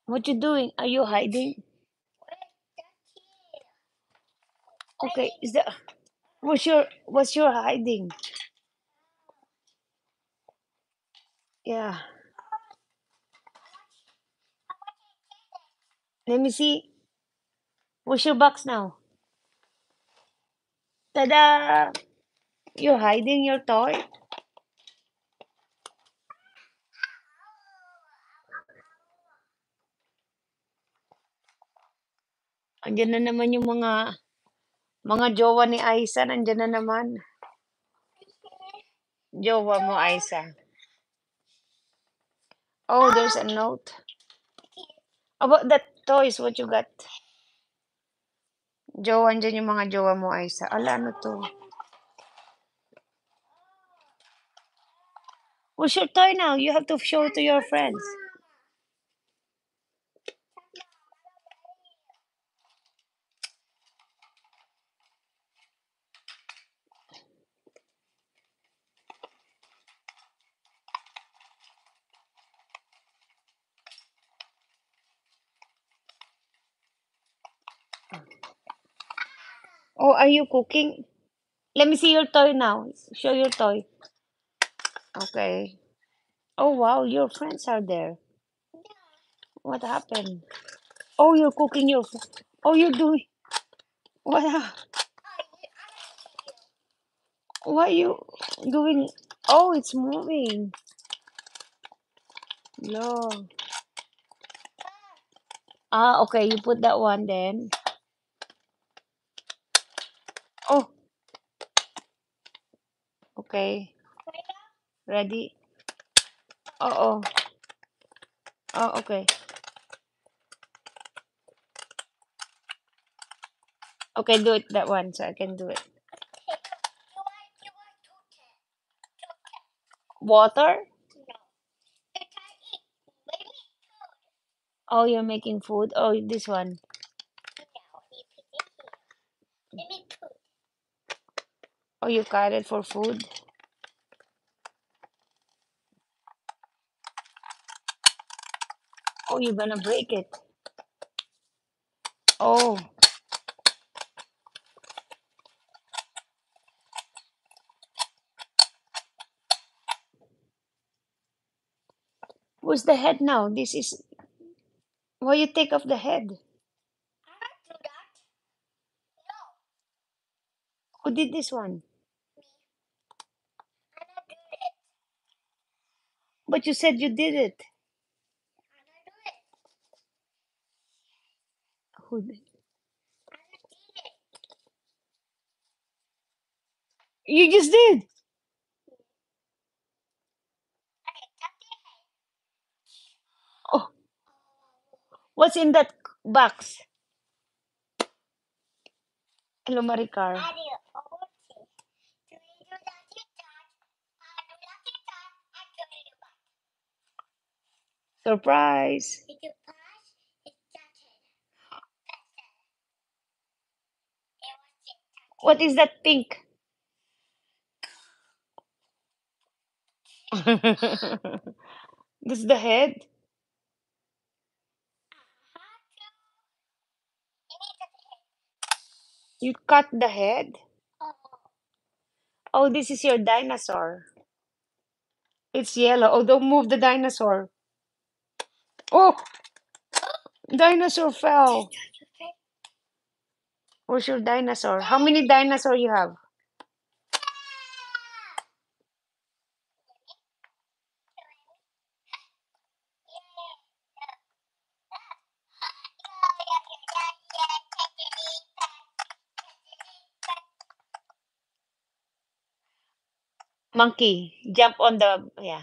What you doing? Are you hiding? Okay, is that what's your hiding? Yeah. Let me see. What's your box now? Tada! You're hiding your toy? Andiyan na naman yung mga jowa ni Aisa, nandiyan na naman. Jowa mo, Aisa. Oh, there's a note. About that toys, what you got? Jowa, andyan yung mga jowa mo, Aisa. Ala, ano to? What's your toy now? You have to show it to your friends. Oh, are you cooking? Let me see your toy now. Show your toy. Okay. Oh, wow, your friends are there. What happened? Oh, you're cooking your. Oh, you're doing. What? What are you doing? Oh, it's moving. No. Ah, okay. You put that one then. Oh, okay. Ready? Oh, oh. Oh, okay. Okay, do it that one so I can do it. Water? Oh, you're making food. Oh, this one. Oh, you cut it for food. Oh, you're gonna break it. Oh, where's the head now? This is why you take off the head. Who did this one? But you said you did it. Who did? You just did. Oh, what's in that box? Hello, Maricar. Surprise. What is that pink? This is the head. You cut the head. Oh, this is your dinosaur. It's yellow. Oh, don't move the dinosaur. Oh, dinosaur fell. Where's your dinosaur? How many dinosaur you have? Monkey. Jump on the yeah.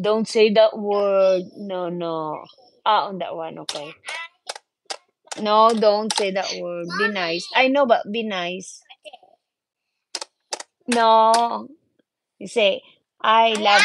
Don't say that word. No, no. Ah, on that one. Okay. No, don't say that word. Be nice. I know, but be nice. No. You say, I love